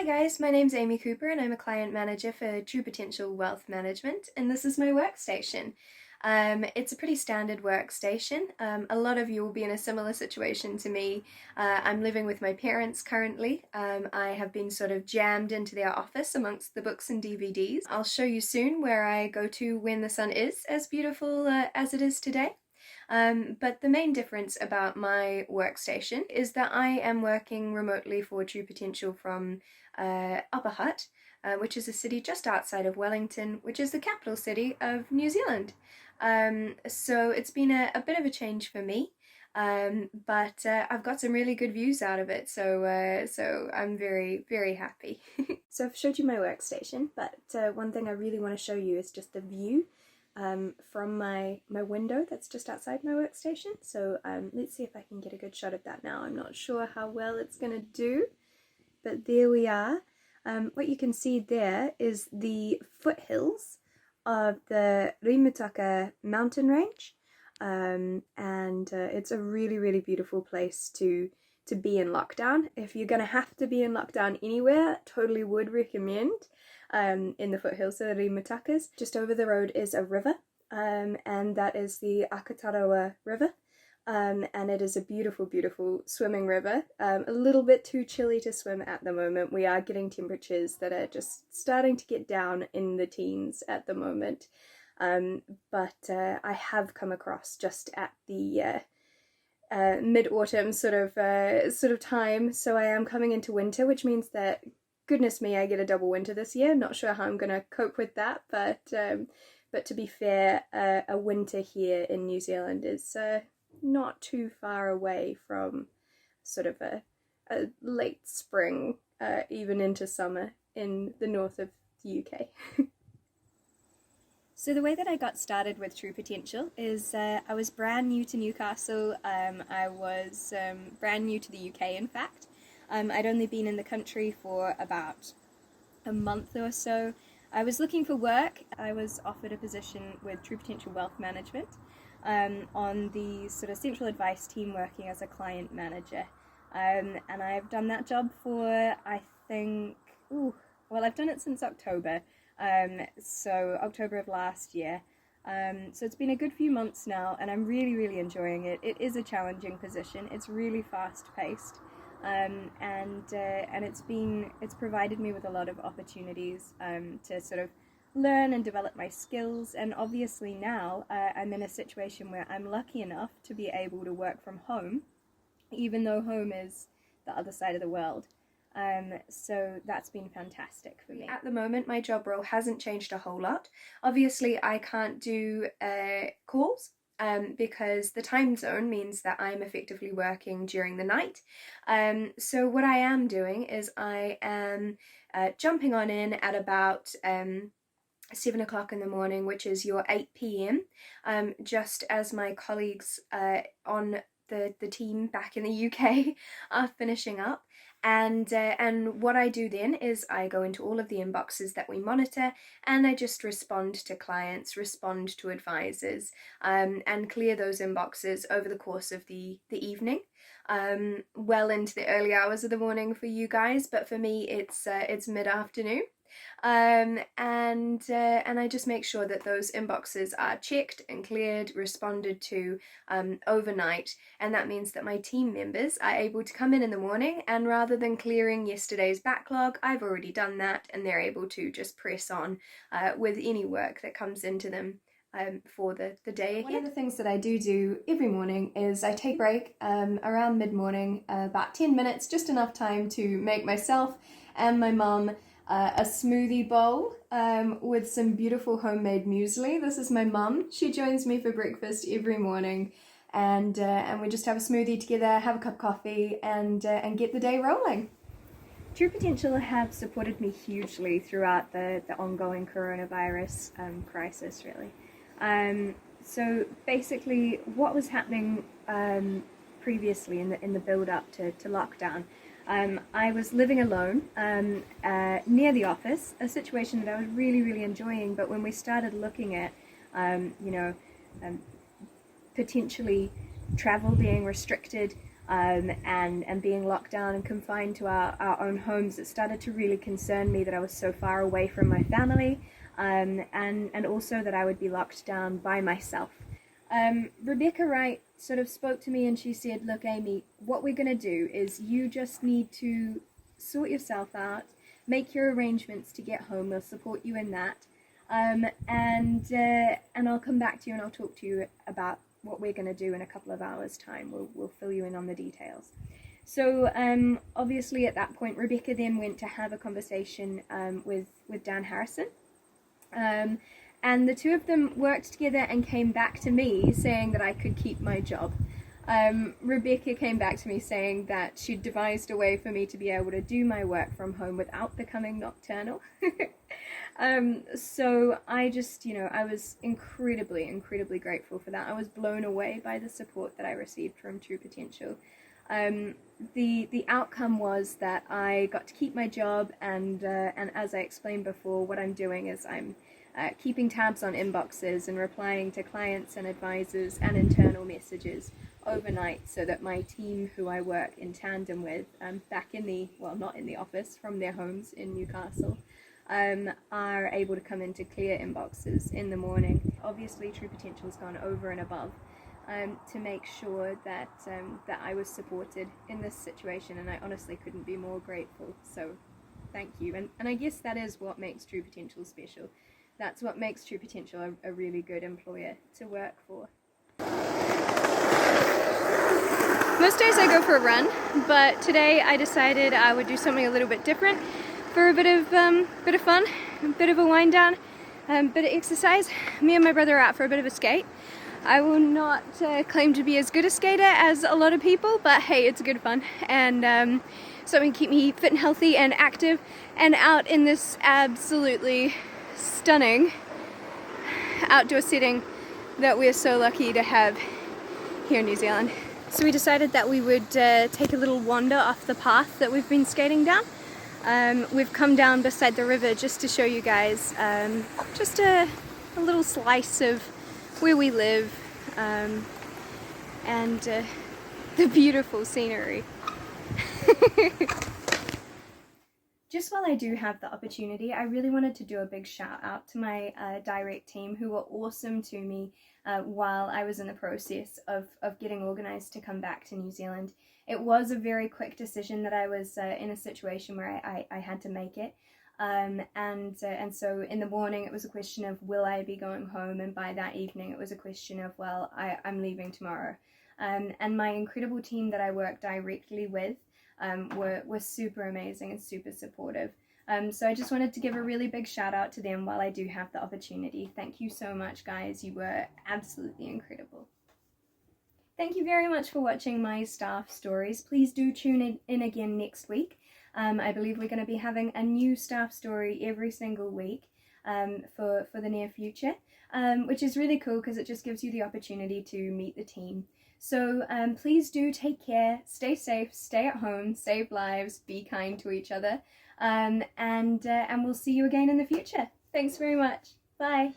Hi guys, my name's Amy Cooper and I'm a client manager for True Potential Wealth Management, and this is my workstation. It's a pretty standard workstation. A lot of you will be in a similar situation to me. I'm living with my parents currently. I have been sort of jammed into their office amongst the books and DVDs. I'll show you soon where I go to when the sun is as beautiful as it is today. But the main difference about my workstation is that I am working remotely for True Potential from Upper Hutt, which is a city just outside of Wellington, which is the capital city of New Zealand. So it's been a bit of a change for me, but I've got some really good views out of it, so I'm very, very happy. So I've showed you my workstation, but one thing I really want to show you is just the view from my window that's just outside my workstation. So let's see if I can get a good shot of that now. I'm not sure how well it's going to do, but there we are. What you can see there is the foothills of the Rimutaka mountain range, and it's a really, really beautiful place to be in lockdown. If you're going to have to be in lockdown anywhere, totally would recommend in the foothills of the Rimutakas. Just over the road is a river, and that is the Akatarawa River. And it is a beautiful, beautiful swimming river. A little bit too chilly to swim at the moment. We are getting temperatures that are just starting to get down in the teens at the moment. But I have come across just at the mid-autumn sort of time, so I am coming into winter, which means that, goodness me, I get a double winter this year. Not sure how I'm going to cope with that, but to be fair, a winter here in New Zealand is not too far away from sort of a late spring, even into summer in the north of the UK. So the way that I got started with True Potential is I was brand new to Newcastle. I was brand new to the UK, in fact. I'd only been in the country for about a month or so. I was looking for work. I was offered a position with True Potential Wealth Management on the sort of central advice team, working as a client manager. And I've done that job for, I think, I've done it since October. So October of last year. So it's been a good few months now, and I'm really, really enjoying it. It is a challenging position. It's really fast-paced, and it's provided me with a lot of opportunities to sort of learn and develop my skills. And obviously now I'm in a situation where I'm lucky enough to be able to work from home, even though home is the other side of the world. So that's been fantastic for me. At the moment, my job role hasn't changed a whole lot. Obviously, I can't do calls because the time zone means that I'm effectively working during the night. So what I am doing is I am jumping on in at about 7 o'clock in the morning, which is your 8 p.m, just as my colleagues on the team back in the UK are finishing up. And what I do then is I go into all of the inboxes that we monitor, and I just respond to clients, respond to advisors, and clear those inboxes over the course of the evening, well into the early hours of the morning for you guys, but for me it's mid-afternoon. And I just make sure that those inboxes are checked and cleared, responded to overnight, and that means that my team members are able to come in the morning, and rather than clearing yesterday's backlog, I've already done that, and they're able to just press on with any work that comes into them for the day ahead. One of the things that I do every morning is I take a break around mid-morning, about 10 minutes, just enough time to make myself and my mum a smoothie bowl with some beautiful homemade muesli. This is my mum. She joins me for breakfast every morning, and we just have a smoothie together, have a cup of coffee, and get the day rolling. True Potential have supported me hugely throughout the ongoing coronavirus crisis, really. So basically, what was happening previously in the build-up to lockdown, I was living alone near the office, a situation that I was really, really enjoying, but when we started looking at, potentially travel being restricted, and being locked down and confined to our own homes, it started to really concern me that I was so far away from my family, and also that I would be locked down by myself. Rebecca Wright sort of spoke to me and she said, look, Amy, what we're going to do is you just need to sort yourself out, make your arrangements to get home, we'll support you in that, and I'll come back to you and I'll talk to you about what we're going to do in a couple of hours' time. We'll fill you in on the details. So obviously at that point, Rebecca then went to have a conversation with Dan Harrison. And the two of them worked together and came back to me saying that I could keep my job. Rebecca came back to me saying that she'd devised a way for me to be able to do my work from home without becoming nocturnal. So I just, I was incredibly, incredibly grateful for that. I was blown away by the support that I received from True Potential. The outcome was that I got to keep my job, and as I explained before, what I'm doing is I'm keeping tabs on inboxes and replying to clients and advisors and internal messages overnight so that my team, who I work in tandem with, back in the, well, not in the office, from their homes in Newcastle, are able to come in to clear inboxes in the morning. Obviously, True Potential's gone over and above to make sure that that I was supported in this situation, and I honestly couldn't be more grateful. So thank you. And I guess that is what makes True Potential special. That's what makes True Potential a really good employer to work for. Most days I go for a run, but today I decided I would do something a little bit different for a bit of fun, a bit of a wind down, bit of exercise. Me and my brother are out for a bit of a skate. I will not claim to be as good a skater as a lot of people, but hey, it's good fun, and something to keep me fit and healthy and active and out in this absolutely stunning outdoor setting that we're so lucky to have here in New Zealand. So we decided that we would take a little wander off the path that we've been skating down. We've come down beside the river just to show you guys just a little slice of where we live, and the beautiful scenery. Just while I do have the opportunity, I really wanted to do a big shout out to my direct team, who were awesome to me while I was in the process of getting organised to come back to New Zealand. It was a very quick decision that I was in a situation where I had to make it. And so in the morning it was a question of, will I be going home? And by that evening it was a question of, well, I'm leaving tomorrow. And my incredible team that I work directly with were super amazing and super supportive. So I just wanted to give a really big shout out to them while I do have the opportunity. Thank you so much, guys. You were absolutely incredible. Thank you very much for watching my staff stories. Please do tune in again next week. I believe we're going to be having a new staff story every single week for the near future, which is really cool because it just gives you the opportunity to meet the team. So please do take care, stay safe, stay at home, save lives, be kind to each other, and we'll see you again in the future. Thanks very much. Bye.